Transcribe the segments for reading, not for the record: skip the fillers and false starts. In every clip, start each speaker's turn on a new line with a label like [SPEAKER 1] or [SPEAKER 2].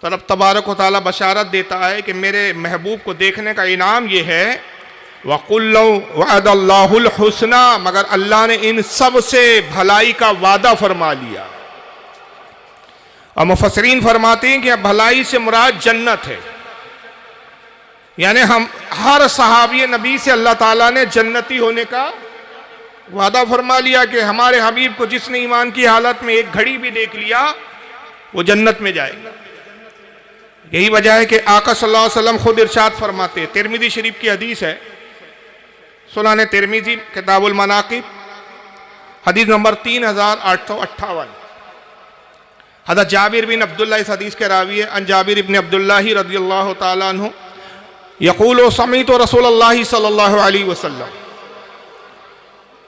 [SPEAKER 1] تو رب تبارک و تعالیٰ بشارت دیتا ہے کہ میرے محبوب کو دیکھنے کا انعام یہ ہے وَقُلْ لَوْ وَعَدَ اللَّهُ الْحُسْنَى، مگر اللہ نے ان سب سے بھلائی کا وعدہ فرما لیا۔ اور مفسرین فرماتے ہیں کہ بھلائی سے مراد جنت ہے، یعنی ہم ہر صحابی نبی سے اللہ تعالیٰ نے جنتی ہونے کا وعدہ فرما لیا کہ ہمارے حبیب کو جس نے ایمان کی حالت میں ایک گھڑی بھی دیکھ لیا وہ جنت میں جائے گا۔ یہی وجہ ہے کہ آقا صلی اللہ علیہ وسلم خود ارشاد فرماتے ہیں، ترمذی شریف کی حدیث ہے، سنن ترمذی کتاب المناقب حدیث نمبر 3858، حضرت جابر بن عبداللہ اس حدیث کے راوی ہے، ان جابر بن عبداللہ رضی اللہ تعالیٰ عنہ یقول سمعت رسول اللہ صلی اللہ علیہ وسلم،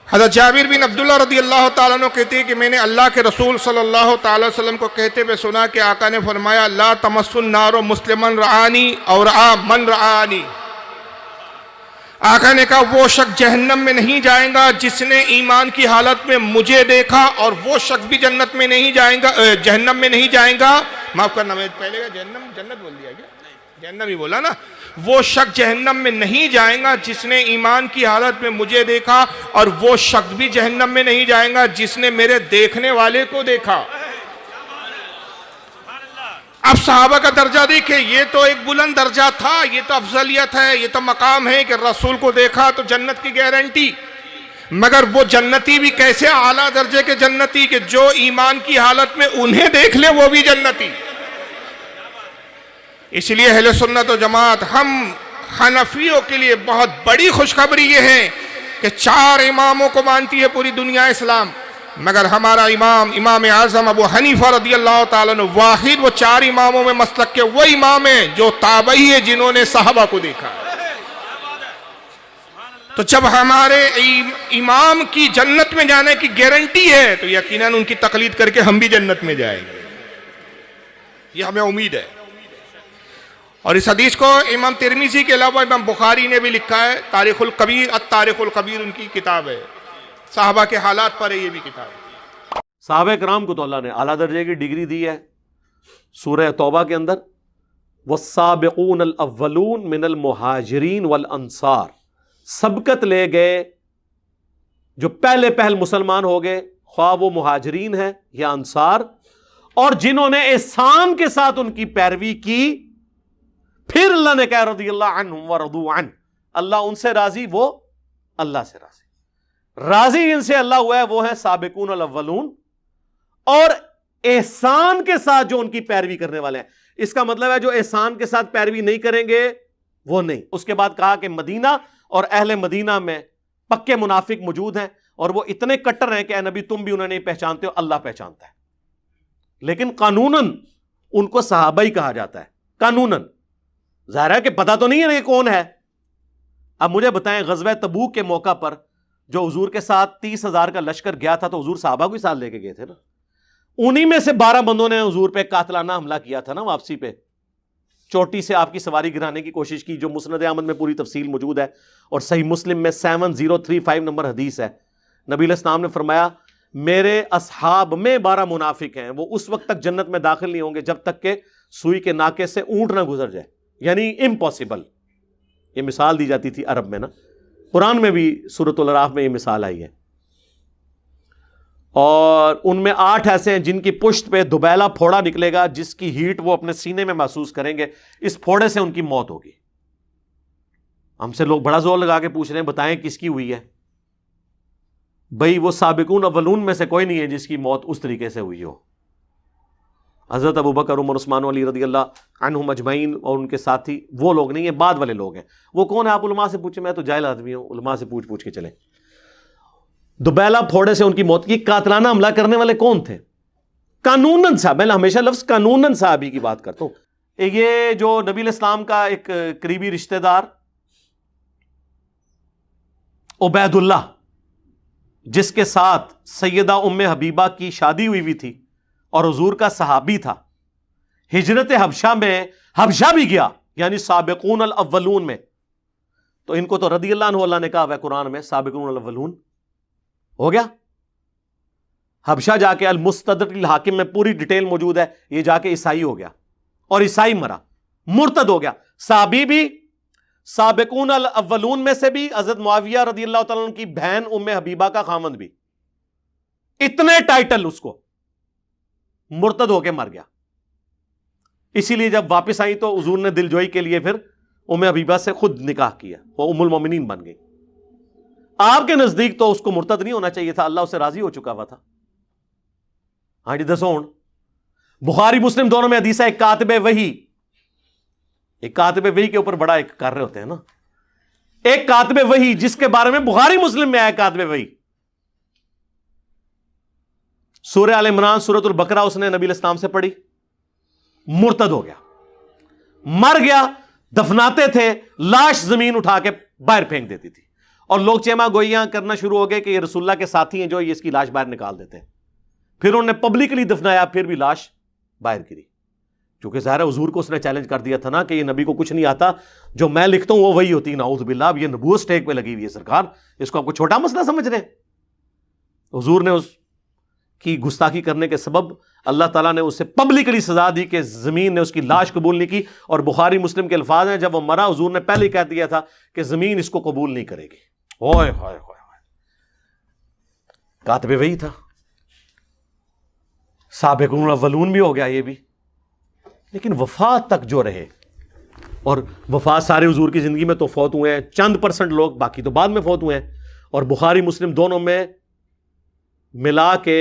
[SPEAKER 1] حضرت جابر بن عبداللہ رضی اللہ تعالیٰ عنہ کہتے ہیں کہ میں نے اللہ کے رسول صلی اللہ تعالیٰ وسلم کو کہتے ہوئے سنا کہ آقا نے فرمایا لا تمس النار مسلمن رعانی اور رعا من رعانی، آقا نے کہا وہ شخص جہنم میں نہیں جائے گا جس نے ایمان کی حالت میں مجھے دیکھا، اور وہ شخص بھی جنت میں نہیں جائے گا، جہنم میں نہیں جائے گا، معاف کرنا میں پہلے کا جنت بول دیا کیا؟ جہنم ہی بولا نا۔ وہ شخص جہنم میں نہیں جائے گا جس نے ایمان کی حالت میں مجھے دیکھا، اور وہ شخص بھی جہنم میں نہیں جائے گا جس نے میرے دیکھنے والے کو دیکھا۔ اب صحابہ کا درجہ دیکھیں، یہ تو ایک بلند درجہ تھا، یہ تو افضلیت ہے، یہ تو مقام ہے کہ رسول کو دیکھا تو جنت کی گارنٹی، مگر وہ جنتی بھی کیسے اعلیٰ درجے کے جنتی کہ جو ایمان کی حالت میں انہیں دیکھ لے وہ بھی جنتی۔ اس لیے اہل سنت و جماعت ہم حنفیوں کے لیے بہت بڑی خوشخبری یہ ہے کہ 4 اماموں کو مانتی ہے پوری دنیا اسلام، مگر ہمارا امام اعظم ابو حنیفہ رضی اللہ تعالیٰ عنہ واحد وہ 4 اماموں میں مسلک کے وہ امام ہیں جو تابعی ہے جنہوں نے صحابہ کو دیکھا۔ تو جب ہمارے امام کی جنت میں جانے کی گارنٹی ہے تو یقیناً ان کی تقلید کر کے ہم بھی جنت میں جائیں گے، یہ ہمیں امید ہے۔ اور اس حدیث کو امام ترمذی کے علاوہ امام بخاری نے بھی لکھا ہے، تاریخ الکبیر، التاریخ الکبیر ان کی کتاب ہے، صحابہ کے حالات پر ہے یہ بھی کتاب۔
[SPEAKER 2] صحابہ کرام کو تو اللہ نے اعلیٰ درجے کی ڈگری دی ہے۔ سورہ توبہ کے اندر والسابقون الاولون من المہاجرین والانصار، سبقت لے گئے جو پہلے مسلمان ہو گئے، خواہ وہ مہاجرین ہیں یا انصار، اور جنہوں نے احسان کے ساتھ ان کی پیروی کی، پھر اللہ نے کہا رضی اللہ عنہم ورضوا عنہ، اللہ ان سے راضی، وہ اللہ سے راضی ان سے اللہ ہوا ہے، وہ ہیں سابقون الاولون، اور احسان کے ساتھ جو ان کی پیروی کرنے والے ہیں۔ اس کا مطلب ہے جو احسان کے ساتھ پیروی نہیں کریں گے وہ نہیں۔ اس کے بعد کہا کہ مدینہ اور اہل مدینہ میں پکے منافق موجود ہیں، اور وہ اتنے کٹر ہیں کہ اے نبی تم بھی انہیں نہیں پہچانتے ہو، اللہ پہچانتا ہے، لیکن قانوناً ان کو صحابہ ہی کہا جاتا ہے، قانوناً۔ ظاہر ہے کہ پتہ تو نہیں ہے کہ کون ہے۔ اب مجھے بتائیں غزوہ تبوک کے موقع پر جو حضور کے ساتھ 30,000 کا لشکر گیا تھا تو حضور صحابہ کو ہی ساتھ لے کے گئے تھے نا، انہی میں سے 12 بندوں نے حضور پہ قاتلانہ حملہ کیا تھا نا، واپسی پہ چوٹی سے آپ کی سواری گرانے کی کوشش کی، جو مسند احمد میں پوری تفصیل موجود ہے، اور صحیح مسلم میں 7035 نمبر حدیث ہے۔ نبی علیہ السلام نے فرمایا میرے اصحاب میں 12 منافق ہیں، وہ اس وقت تک جنت میں داخل نہیں ہوں گے جب تک کہ سوئی کے ناکے سے اونٹ نہ گزر جائے، یعنی امپاسبل۔ یہ مثال دی جاتی تھی عرب میں نا، قرآن میں بھی سورۃ الاعراف میں یہ مثال آئی ہے۔ اور ان میں 8 ایسے ہیں جن کی پشت پہ دبیلا پھوڑا نکلے گا، جس کی ہیٹ وہ اپنے سینے میں محسوس کریں گے، اس پھوڑے سے ان کی موت ہوگی۔ ہم سے لوگ بڑا زور لگا کے پوچھ رہے ہیں بتائیں کس کی ہوئی ہے؟ بھئی وہ سابقون اولون میں سے کوئی نہیں ہے جس کی موت اس طریقے سے ہوئی ہو۔ حضرت ابوبکر، عمر، عثمان، علی رضی اللہ عنہم اجمعین اور ان کے ساتھی وہ لوگ نہیں ہیں، بعد والے لوگ ہیں۔ وہ کون ہے آپ علماء سے پوچھیں، میں تو جاہل آدمی ہوں، علماء سے پوچھ کے چلیں۔ دبیلا پھوڑے سے ان کی موت کی، قاتلانہ حملہ کرنے والے کون تھے؟ قانوناً صاحب، میں ہمیشہ لفظ قانوناً صحابی کی بات کرتا ہوں۔ یہ جو نبی علیہ السلام کا ایک قریبی رشتہ دار عبید اللہ، جس کے ساتھ سیدہ ام حبیبہ کی شادی ہوئی تھی اور حضور کا صحابی تھا، ہجرت حبشہ میں حبشہ بھی گیا، یعنی سابقون الاولون میں، تو ان کو تو رضی اللہ عنہ اللہ نے کہا ہے قرآن میں سابقون الاولون ہو گیا۔ حبشہ جا کے المستدرک الحاکم میں پوری ڈیٹیل موجود ہے، یہ جا کے عیسائی ہو گیا، اور عیسائی مرا، مرتد ہو گیا. صحابی بھی، سابقون الاولون میں سے بھی، حضرت معاویہ رضی اللہ تعالیٰ عنہ کی بہن ام حبیبہ کا خامند بھی، اتنے ٹائٹل اس کو، مرتد ہو کے مر گیا. اسی لیے جب واپس آئی تو حضور نے دل جوئی کے لیے پھر ام حبیبہ سے خود نکاح کیا، وہ ام المومنین بن گئی. آپ کے نزدیک تو اس کو مرتد نہیں ہونا چاہیے تھا، اللہ اسے راضی ہو چکا ہوا تھا. ہاں جی دسو ہوں. بخاری مسلم دونوں میں حدیث ہے، ایک کاتب وحی، ایک کاتب وحی کے اوپر بڑا ایک کر رہے ہوتے ہیں نا، ایک کاتب وحی جس کے بارے میں بخاری مسلم میں آیا کاتب وحی، سورہ آل عمران سورۃ البقرہ اس نے نبی علیہ السلام سے پڑھی، مرتد ہو گیا، مر گیا. دفناتے تھے، لاش زمین اٹھا کے باہر پھینک دیتی تھی، اور لوگ چیما گوئیاں کرنا شروع ہو گئے کہ یہ رسول اللہ کے ساتھی ہیں جو یہ اس کی لاش باہر نکال دیتے ہیں. پھر انہوں نے پبلکلی دفنایا، پھر بھی لاش باہر گری، کیونکہ ظاہر حضور کو اس نے چیلنج کر دیا تھا نا کہ یہ نبی کو کچھ نہیں آتا، جو میں لکھتا ہوں وہ وہی ہوتی. نعوذ باللہ، اب یہ نبوت سٹیک پہ لگی ہوئی ہے سرکار، اس کو آپ کو چھوٹا مسئلہ سمجھ رہے ہیں. حضور نے اس کی گستاخی کرنے کے سبب اللہ تعالیٰ نے اسے پبلکلی سزا دی کہ زمین نے اس کی لاش قبول نہیں کی. اور بخاری مسلم کے الفاظ ہیں، جب وہ مرا حضور نے پہلے ہی کہہ دیا تھا کہ زمین اس کو قبول نہیں کرے گی. اوئے ہوئے ہوئے، کاتب وہی تھا. سابقون الاولون بھی ہو گیا یہ بھی. لیکن وفات تک جو رہے، اور وفات سارے حضور کی زندگی میں تو فوت ہوئے ہیں، چند % لوگ، باقی تو بعد میں فوت ہوئے ہیں. اور بخاری مسلم دونوں میں ملا کے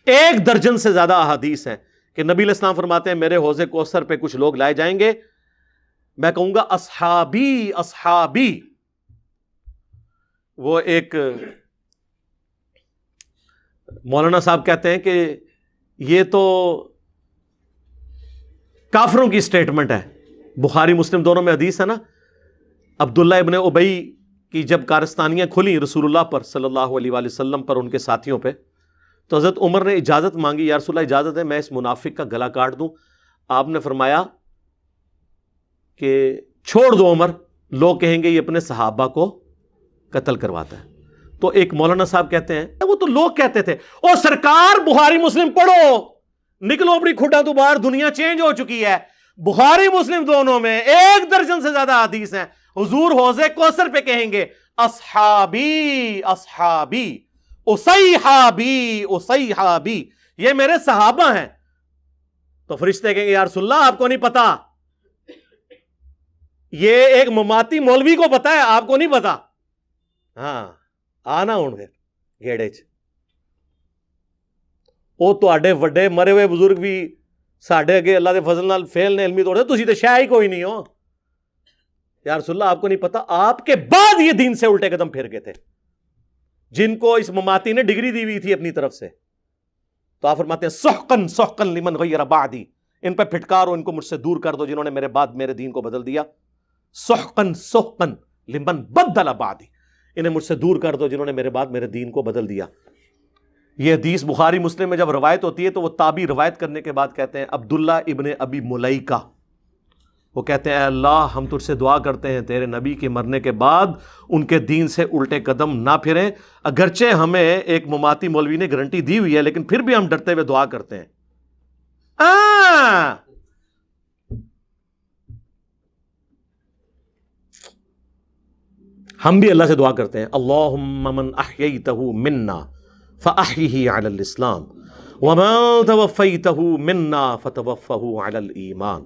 [SPEAKER 2] 1 درجن سے زیادہ احادیث ہیں کہ نبی علیہ السلام فرماتے ہیں میرے حوض کوثر پہ کچھ لوگ لائے جائیں گے، میں کہوں گا اصحابی اصحابی. وہ ایک مولانا صاحب کہتے ہیں کہ یہ تو کافروں کی سٹیٹمنٹ ہے. بخاری مسلم دونوں میں حدیث ہے نا، عبداللہ ابن ابی کی جب کارستانیاں کھلی رسول اللہ پر صلی اللہ علیہ وآلہ وسلم پر، ان کے ساتھیوں پہ، تو حضرت عمر نے اجازت مانگی، یا رسول اللہ اجازت ہے میں اس منافق کا گلا کاٹ دوں. آپ نے فرمایا کہ چھوڑ دو عمر، لوگ کہیں گے یہ اپنے صحابہ کو قتل کرواتا ہے. تو ایک مولانا صاحب کہتے ہیں وہ تو لوگ کہتے تھے او سرکار بخاری مسلم پڑھو، نکلو اپنی کھڈا تو باہر، دنیا چینج ہو چکی ہے. بخاری مسلم دونوں میں 1 درجن سے زیادہ حدیث ہیں. حضور حوض کوثر پہ کہیں گے اصحابی اصحابی اصیحابی اصیحابی، یہ میرے صحابہ ہیں. تو فرشتے کہیں گے یا رسول اللہ آپ کو نہیں پتا، یہ ایک مماتی مولوی کو پتا ہے، آپ کو نہیں پتا. ہاں آنا ہوں گے گیڑے چ وہ تواڈے وڈے مرے ہوئے بزرگ بھی ساڈے اگے اللہ دے فضل نال فیل نے علمی توڑ، تسی تے شے ہی کوئی نہیں ہو. یا رسول اللہ آپ کو نہیں پتا، آپ کے بعد یہ دین سے الٹے قدم پھر گئے تھے جن کو اس مماتی نے ڈگری دی ہوئی تھی اپنی طرف سے. تو آپ فرماتے ہیں سحقن سحقن لمن غیر بعدی، ان پہ پھٹکارو، ان کو مجھ سے دور کر دو جنہوں نے میرے بعد میرے دین کو بدل دیا. سحقن سحقن لمن بدل بعدی، انہیں مجھ سے دور کر دو جنہوں نے میرے بعد میرے دین کو بدل دیا. یہ حدیث بخاری مسلم میں جب روایت ہوتی ہے تو وہ تابعی روایت کرنے کے بعد کہتے ہیں عبداللہ ابن ابی ملیکہ، وہ کہتے ہیں اے اللہ ہم تجھ سے دعا کرتے ہیں تیرے نبی کے مرنے کے بعد ان کے دین سے الٹے قدم نہ پھریں. اگرچہ ہمیں ایک مماتی مولوی نے گارنٹی دی ہوئی ہے لیکن پھر بھی ہم ڈرتے ہوئے دعا کرتے ہیں. ہم بھی اللہ سے دعا کرتے ہیں اللہم من احییتہ منا فاحیہ علی الاسلام ومن توفیتہ منا فتوفہ علی الایمان.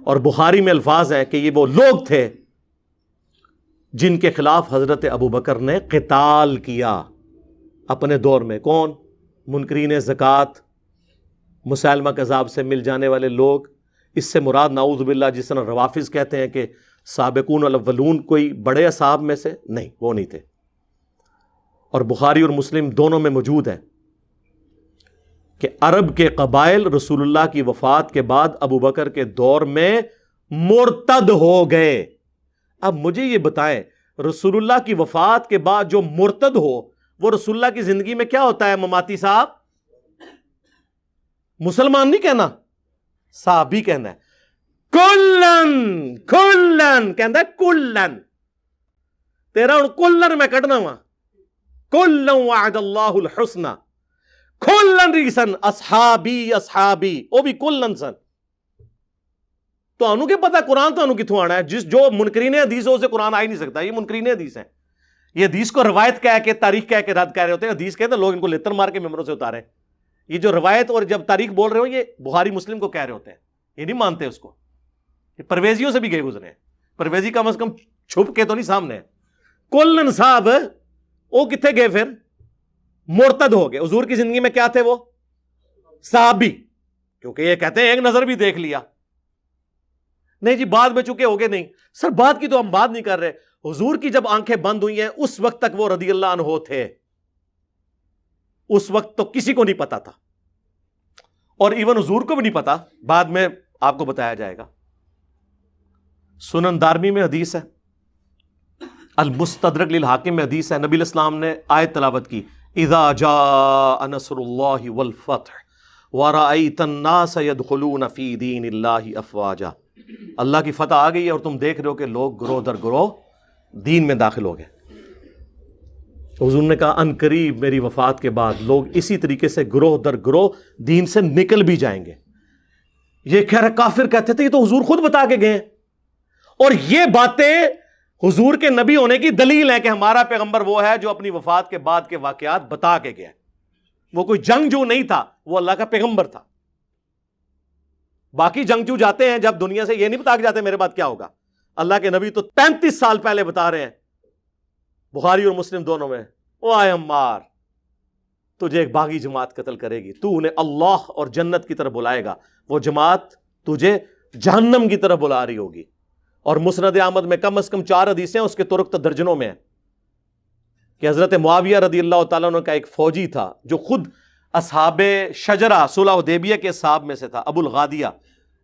[SPEAKER 2] اور بخاری میں الفاظ ہے کہ یہ وہ لوگ تھے جن کے خلاف حضرت ابو بکر نے قتال کیا اپنے دور میں. کون؟ منکرین زکوٰۃ، مسلمہ کذاب سے مل جانے والے لوگ. اس سے مراد نعوذ باللہ جس طرح روافظ کہتے ہیں کہ سابقون الاولون کوئی بڑے اصحاب میں سے نہیں، وہ نہیں تھے. اور بخاری اور مسلم دونوں میں موجود ہے کہ عرب کے قبائل رسول اللہ کی وفات کے بعد ابو بکر کے دور میں مرتد ہو گئے. اب مجھے یہ بتائیں رسول اللہ کی وفات کے بعد جو مرتد ہو وہ رسول اللہ کی زندگی میں کیا ہوتا ہے؟ مماتی صاحب، مسلمان نہیں کہنا، صحابی کہنا ہے. کلن کلن کہنا ہے، کلن تیرا ہوں کلن میں کٹنا وا، کلن وعد اللہ الحسنہ، کلن ریسن اصحابی اصحابی، وہ بھی کلن سن. تو انہوں کے پتا قرآن تو انہوں کتوں آنا ہے؟ جو منکرین حدیث ہو اسے قرآن آ ہی نہیں سکتا. یہ منکرین حدیث ہیں. یہ حدیث کو روایت کہہ کے تاریخ کہہ کے رد کہہ رہے ہوتے ہیں. حدیث کہتے ہیں لوگ ان کو لتر مار کے ممبروں سے اتارے. یہ جو روایت اور جب تاریخ بول رہے ہو یہ بخاری مسلم کو کہہ رہے ہوتے ہیں. یہ نہیں مانتے اس کو. یہ پرویزیوں سے بھی گئے گزرے ہیں. پرویزی کم از کم چھپ کے تو نہیں سامنے ہے. کلن صاحب وہ کتنے گئے پھر؟ مرتد ہو گئے. حضور کی زندگی میں کیا تھے وہ؟ صحابی. کیونکہ یہ کہتے ہیں ایک نظر بھی دیکھ لیا. نہیں جی بعد میں چکے ہو گئے. نہیں سر بات کی تو ہم بات نہیں کر رہے. حضور کی جب آنکھیں بند ہوئی ہیں اس وقت تک وہ رضی اللہ عنہ تھے. اس وقت تو کسی کو نہیں پتا تھا اور ایون حضور کو بھی نہیں پتا. بعد میں آپ کو بتایا جائے گا. سنن دارمی میں حدیث ہے, المستدرک للحاکم میں حدیث ہے. نبی الاسلام نے آیت تلاوت کی اذا جاء نصر اللہ والفتح ورأیت الناس يدخلون فی دین اللہ افواجا. اللہ کی فتح آ گئی ہے اور تم دیکھ رہے ہو کہ لوگ گروہ در گروہ دین میں داخل ہو گئے. حضور نے کہا ان قریب میری وفات کے بعد لوگ اسی طریقے سے گروہ در گروہ دین سے نکل بھی جائیں گے. یہ کہہ رہے کافر کہتے تھے یہ تو حضور خود بتا کے گئے ہیں. اور یہ باتیں حضور کے نبی ہونے کی دلیل ہے کہ ہمارا پیغمبر وہ ہے جو اپنی وفات کے بعد کے واقعات بتا کے گیا. وہ کوئی جنگجو نہیں تھا, وہ اللہ کا پیغمبر تھا. باقی جنگجو جاتے ہیں جب دنیا سے یہ نہیں بتا کے جاتے میرے بعد کیا ہوگا. اللہ کے نبی تو 35 سال پہلے بتا رہے ہیں بخاری اور مسلم دونوں میں, او اے عمار تجھے ایک باغی جماعت قتل کرے گی, تو انہیں اللہ اور جنت کی طرف بلائے گا, وہ جماعت تجھے جہنم کی طرف بلا رہی ہوگی. اور مسند احمد میں کم از کم 4 حدیثیں اس کے طرق تو درجنوں میں ہیں کہ حضرت معاویہ رضی اللہ تعالیٰ عنہ کا ایک فوجی تھا جو خود اصحاب شجرہ صلح حدیبیہ کے اصحاب میں سے تھا, ابو الغادیہ.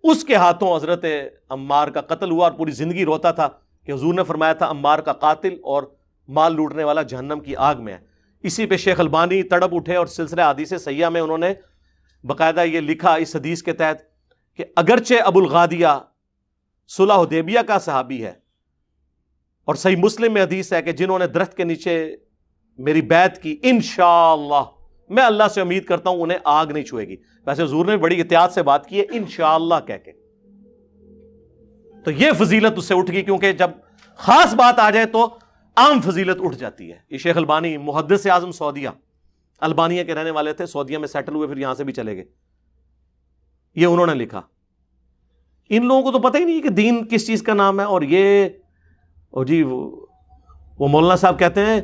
[SPEAKER 2] اس کے ہاتھوں حضرت عمار کا قتل ہوا اور پوری زندگی روتا تھا کہ حضور نے فرمایا تھا عمار کا قاتل اور مال لوٹنے والا جہنم کی آگ میں ہے. اسی پہ شیخ البانی تڑپ اٹھے اور سلسلہ حدیث صحیحہ میں انہوں نے باقاعدہ یہ لکھا اس حدیث کے تحت کہ اگرچہ ابو الغادیہ صلح حدیبیہ کا صحابی ہے اور صحیح مسلم میں حدیث ہے کہ جنہوں نے درخت کے نیچے میری بیعت کی انشاءاللہ میں اللہ سے امید کرتا ہوں انہیں آگ نہیں چھوئے گی. ویسے حضور نے بڑی احتیاط سے بات کی ہے انشاءاللہ کہہ کے. تو یہ فضیلت اس سے اٹھ گئی کیونکہ جب خاص بات آ جائے تو عام فضیلت اٹھ جاتی ہے. یہ شیخ البانی محدث اعظم سعودیہ البانیہ کے رہنے والے تھے, سعودیہ میں سیٹل ہوئے پھر یہاں سے بھی چلے گئے. یہ انہوں نے لکھا. ان لوگوں کو تو پتہ ہی نہیں کہ دین کس چیز کا نام ہے. اور یہ جی وہ مولانا صاحب کہتے ہیں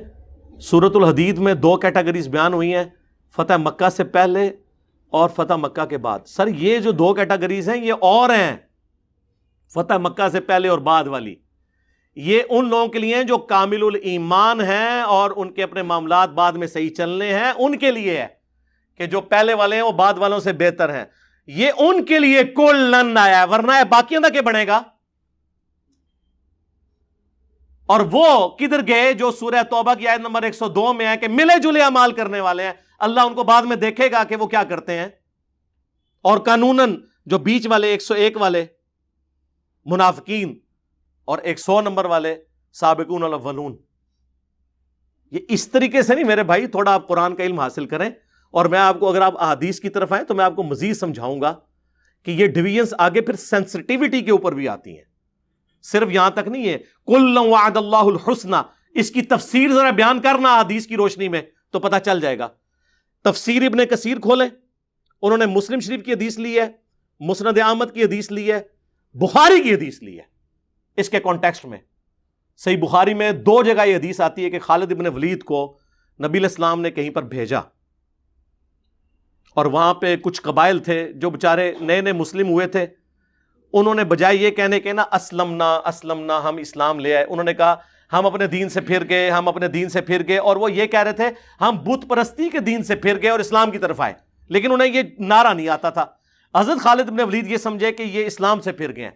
[SPEAKER 2] سورۃ الحدید میں 2 کیٹیگریز بیان ہوئی ہیں, فتح مکہ سے پہلے اور فتح مکہ کے بعد. سر یہ جو 2 کیٹیگریز ہیں یہ اور ہیں, فتح مکہ سے پہلے اور بعد والی. یہ ان لوگوں کے لیے ہیں جو کامل الایمان ہیں اور ان کے اپنے معاملات بعد میں صحیح چلنے ہیں, ان کے لیے ہے کہ جو پہلے والے ہیں وہ بعد والوں سے بہتر ہیں. یہ ان کے لیے کلن آیا ہے, ورنہ باقیوں کا کیا بنے گا. اور وہ کدھر گئے جو سورہ توبہ کی آیت نمبر 102 میں ہے کہ ملے جلے اعمال کرنے والے ہیں, اللہ ان کو بعد میں دیکھے گا کہ وہ کیا کرتے ہیں. اور قانوناً جو بیچ والے 101 والے منافقین اور 100 نمبر والے سابقون الاولون, یہ اس طریقے سے نہیں میرے بھائی. تھوڑا آپ قرآن کا علم حاصل کریں اور میں آپ کو, اگر آپ احادیث کی طرف آئیں تو میں آپ کو مزید سمجھاؤں گا کہ یہ ڈویژنز آگے پھر سینسٹیوٹی کے اوپر بھی آتی ہیں, صرف یہاں تک نہیں ہے. کل وعد اللہ الحسنى, اس کی تفسیر ذرا بیان کرنا حدیث کی روشنی میں تو پتہ چل جائے گا. تفسیر ابن کثیر کھولیں, انہوں نے مسلم شریف کی حدیث لی ہے, مسند احمد کی حدیث لی ہے, بخاری کی حدیث لی ہے. اس کے کانٹیکسٹ میں صحیح بخاری میں 2 جگہ یہ حدیث آتی ہے کہ خالد ابن ولید کو نبی الاسلام نے کہیں پر بھیجا اور وہاں پہ کچھ قبائل تھے جو بےچارے نئے نئے مسلم ہوئے تھے. انہوں نے بجائے یہ کہنے کے نا اسلمنا ہم اسلام لے آئے, انہوں نے کہا ہم اپنے دین سے پھر گئے, ہم اپنے دین سے پھر گئے. اور وہ یہ کہہ رہے تھے ہم بت پرستی کے دین سے پھر گئے اور اسلام کی طرف آئے, لیکن انہیں یہ نعرہ نہیں آتا تھا. حضرت خالد بن ولید یہ سمجھے کہ یہ اسلام سے پھر گئے ہیں,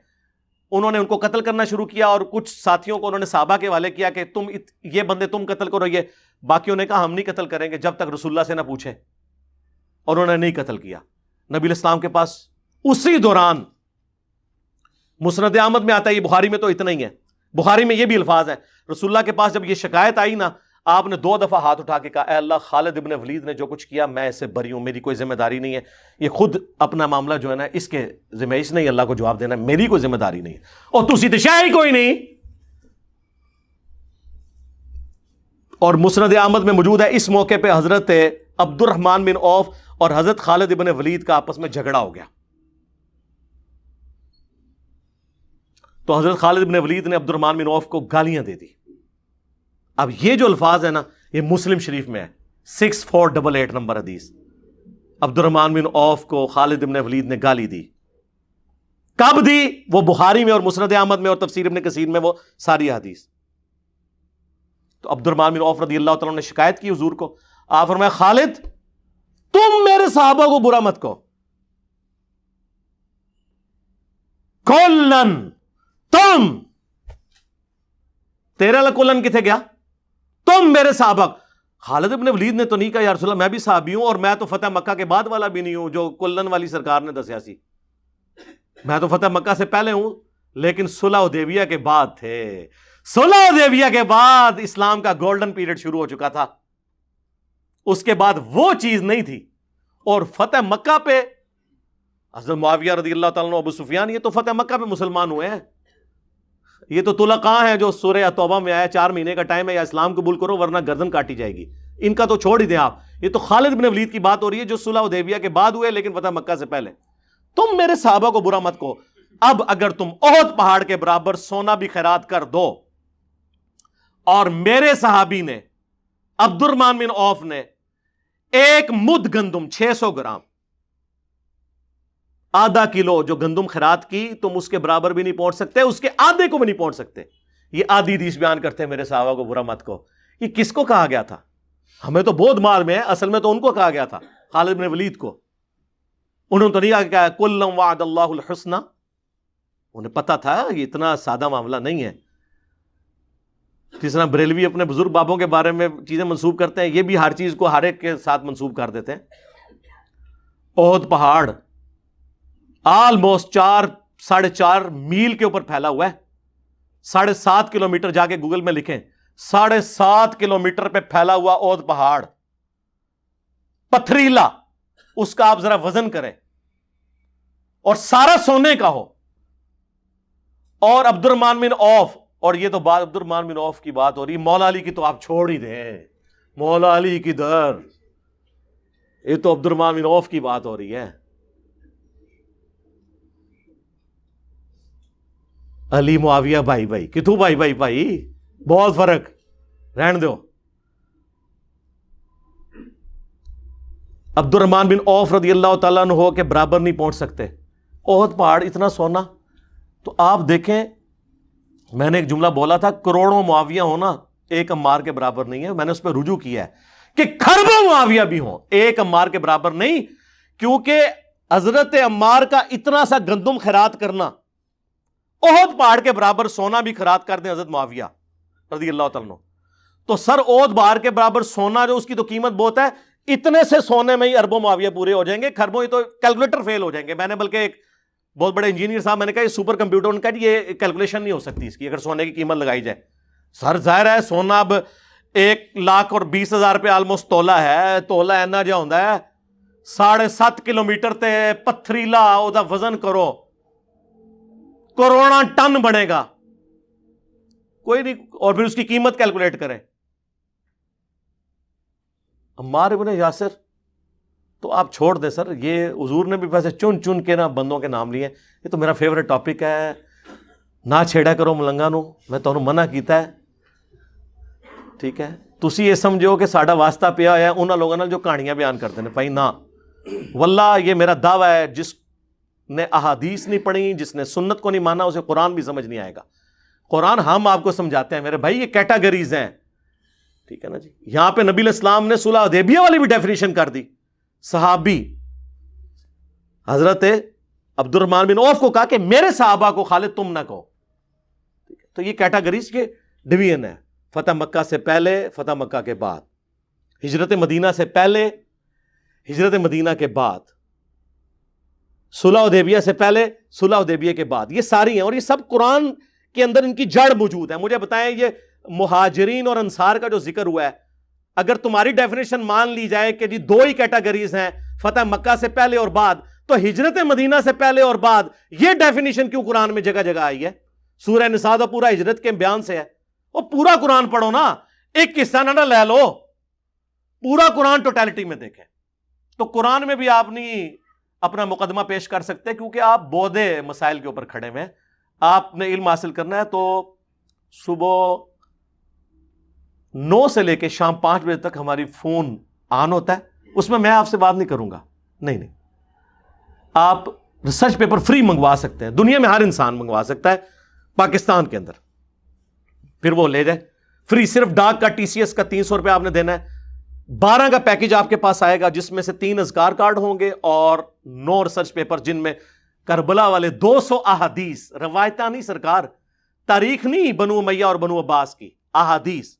[SPEAKER 2] انہوں نے ان کو قتل کرنا شروع کیا اور کچھ ساتھیوں کو انہوں نے صحابہ کے حوالے کیا کہ تم یہ بندے تم قتل کرو. یہ باقیوں نے کہا ہم نہیں قتل کریں گے جب تک رسول اللہ سے نہ پوچھیں, اور انہوں نے نہیں قتل کیا. نبی الاسلام کے پاس اسی دوران مسند احمد میں آتا ہے, یہ بخاری میں تو اتنا ہی ہے, بخاری میں یہ بھی الفاظ ہیں رسول اللہ کے پاس جب یہ شکایت آئی نا آپ نے 2 دفعہ ہاتھ اٹھا کے کہا اے اللہ خالد ابن ولید نے جو کچھ کیا میں اس سے بری ہوں, میری کوئی ذمہ داری نہیں ہے, یہ خود اپنا معاملہ جو ہے نا اس کے ذمہ, اس نے اللہ کو جواب دینا, میری کوئی ذمہ داری نہیں ہے, اور تسی تو شاہ ہی کوئی نہیں. اور مسند احمد میں موجود ہے اس موقع پہ حضرت عبد الرحمن بن عوف اور حضرت خالد ابن ولید کا آپس میں جھگڑا ہو گیا. تو حضرت خالد ابن ولید نے عبد الرحمن بن عوف کو گالیاں دے دی. اب یہ جو الفاظ ہے نا یہ مسلم شریف میں ہے 6488 نمبر حدیث. عبد الرحمن بن عوف کو خالد ابن ولید نے گالی دی. کب دی؟ وہ بخاری میں اور مسند احمد میں اور تفسیر ابن کثیر میں وہ ساری حدیث. تو عبد الرحمن بن عوف رضی اللہ تعالیٰ نے شکایت کی حضور کو. آپ فرمایا خالد تم میرے صحابہ کو برا مت کہو, کلن تم, تیرا کلن کتنے گیا, تم میرے صحابہ. خالد ابن ولید نے تو نہیں کہا یا رسول اللہ میں بھی صحابی ہوں اور میں تو فتح مکہ کے بعد والا بھی نہیں ہوں جو کلن والی سرکار نے دسیا سی, میں تو فتح مکہ سے پہلے ہوں لیکن صلح حدیبیہ کے بعد تھے. صلح حدیبیہ کے بعد اسلام کا گولڈن پیریڈ شروع ہو چکا تھا, اس کے بعد وہ چیز نہیں تھی. اور فتح مکہ پہ حضرت معاویہ رضی اللہ تعالیٰ عنہ ابو سفیان یہ تو فتح مکہ پہ مسلمان ہوئے ہیں. یہ تو طلقاء ہیں جو سورہ توبہ میں آیا 4 مہینے کا ٹائم ہے یا اسلام قبول کرو ورنہ گردن کاٹی جائے گی. ان کا تو چھوڑ ہی دیں آپ, یہ تو خالد بن ولید کی بات ہو رہی ہے جو صلح حدیبیہ کے بعد ہوئے لیکن فتح مکہ سے پہلے. تم میرے صحابہ کو برا مت کہو. اب اگر تم احد پہاڑ کے برابر سونا بھی خیرات کر دو اور میرے صحابی نے عبد الرحمن بن عوف نے 1 مد گندم 600 گرام آدھا کلو جو گندم خیرات کی تم اس کے برابر بھی نہیں پہنچ سکتے, اس کے آدھے کو بھی نہیں پہنچ سکتے. یہ آدھی حدیث بیان کرتے ہیں میرے صحابہ کو برا مت کہو. یہ کس کو کہا گیا تھا؟ ہمیں تو بہت مال میں ہے, اصل میں تو ان کو کہا گیا تھا خالد بن ولید کو. انہوں نے تو نہیں کہا کلم وعد اللہ الحسنى, انہیں پتا تھا یہ اتنا سادہ معاملہ نہیں ہے. جس طرح بریلوی اپنے بزرگ بابوں کے بارے میں چیزیں منسوب کرتے ہیں یہ بھی ہر چیز کو ہر ایک کے ساتھ منسوب کر دیتے ہیں. احد پہاڑ آلموسٹ 4.5 میل کے اوپر پھیلا ہوا ہے. 7.5 کلومیٹر جا کے گوگل میں لکھیں, 7.5 کلومیٹر پہ پھیلا ہوا احد پہاڑ پتھریلا, اس کا آپ ذرا وزن کریں اور سارا سونے کا ہو. اور عبد الرحمن بن عوف, اور یہ تو بات عبد الرحمن بن عوف کی بات ہو رہی, مولا علی کی تو آپ چھوڑ ہی دیں, مولا علی کی در, یہ تو عبد الرحمن بن عوف کی بات ہو رہی ہے. علی معاویہ بھائی بھائی کتوں بھائی بھائی بھائی بہت فرق, رہن دو. عبد الرحمن بن عوف رضی اللہ تعالیٰ عنہ کے برابر نہیں پہنچ سکتے. احد پہاڑ اتنا سونا, تو آپ دیکھیں میں نے ایک جملہ بولا تھا کروڑوں معاویہ ہونا ایک عمار کے برابر نہیں ہے. میں نے اس پہ رجوع کیا ہے کہ خربوں معاویہ بھی ہوں ایک عمار کے برابر نہیں, کیونکہ حضرت عمار کا اتنا سا گندم خیرات کرنا, احد پہاڑ کے برابر سونا بھی خیرات کر دیں حضرت معاویہ رضی اللہ تعالیٰ عنہ, تو سر احد پہاڑ کے برابر سونا جو اس کی تو قیمت بہت ہے, اتنے سے سونے میں ہی اربوں معاویہ پورے ہو جائیں گے. خربوں ہی تو کیلکولیٹر فیل ہو جائیں گے. میں نے بلکہ ایک بہت بڑے انجینئر صاحب میں نے کہا یہ سپر کمپیوٹر, ان کا یہ کیلکولیشن نہیں ہو سکتی اس کی اگر سونے کی قیمت لگائی جائے. سر ظاہر ہے سونا اب 1,20,000 روپے آلموسٹ تولا ہے, تولا اینا جا ہوتا ہے 7.5 کلومیٹر تے پتھریلا, او دا وزن کرو کروڑا ٹن بنے گا کوئی نہیں, اور پھر اس کی قیمت کیلکولیٹ کریں. عمار ابن یاسر تو آپ چھوڑ دیں سر, یہ حضور نے بھی ویسے چن چن کے نا بندوں کے نام لیے. یہ تو میرا فیوریٹ ٹاپک ہے, نہ چھیڑا کرو ملنگا نو, میں تمہیں منع کیتا ہے. ٹھیک ہے, تسی یہ سمجھو کہ ساڈا واسطہ پیا ہے انہاں لوگوں نال جو کہانیاں بیان کرتے ہیں بھائی, نہ واللہ یہ میرا دعویٰ ہے جس نے احادیث نہیں پڑھی, جس نے سنت کو نہیں مانا, اسے قرآن بھی سمجھ نہیں آئے گا. قرآن ہم آپ کو سمجھاتے ہیں میرے بھائی, یہ کیٹاگریز ہیں. ٹھیک ہے نا جی. یہاں پہ نبی علیہ السلام نے صلح حدیبیہ والی بھی ڈیفینیشن کر دی. صحابی حضرت عبد الرحمن بن عوف کو کہا کہ میرے صحابہ کو خالد تم نہ کہو. تو یہ کیٹاگریز کے ڈویژن ہے, فتح مکہ سے پہلے, فتح مکہ کے بعد, ہجرت مدینہ سے پہلے, ہجرت مدینہ کے بعد, صلح حدیبیہ سے پہلے, صلح حدیبیہ کے بعد. یہ ساری ہیں اور یہ سب قرآن کے اندر ان کی جڑ موجود ہے. مجھے بتائیں یہ مہاجرین اور انصار کا جو ذکر ہوا ہے اگر تمہاری ڈیفینیشن مان لی جائے کہ جی دو ہی کیٹیگریز ہیں، فتح مکہ سے پہلے اور بعد، تو ہجرت مدینہ سے پہلے اور بعد یہ ڈیفینیشن کیوں قرآن میں جگہ جگہ آئی ہے؟ سورہ نساء تو پورا ہجرت کے بیان سے ہے، وہ پورا قرآن پڑھو نا، ایک قصہ نہ لے لو، پورا قرآن ٹوٹیلٹی میں دیکھیں۔ تو قرآن میں بھی آپ نہیں اپنا مقدمہ پیش کر سکتے، کیونکہ آپ بودے مسائل کے اوپر کھڑے ہوئے ہیں۔ آپ نے علم حاصل کرنا ہے تو صبح 9 سے لے کے شام 5 بجے تک ہماری فون آن ہوتا ہے، اس میں آپ سے بات نہیں کروں گا، نہیں، آپ ریسرچ پیپر فری منگوا سکتے ہیں، دنیا میں ہر انسان منگوا سکتا ہے، پاکستان کے اندر، پھر وہ لے جائے فری۔ صرف ڈاک کا TCS کا 300 روپے آپ نے دینا ہے، 12 کا پیکج آپ کے پاس آئے گا، جس میں سے 3 اذکار کارڈ ہوں گے اور 9 ریسرچ پیپر، جن میں کربلا والے 200 احادیث، روایتہ نہیں سرکار، تاریخ نہیں بنو امیہ اور بنو عباس کی، احادیث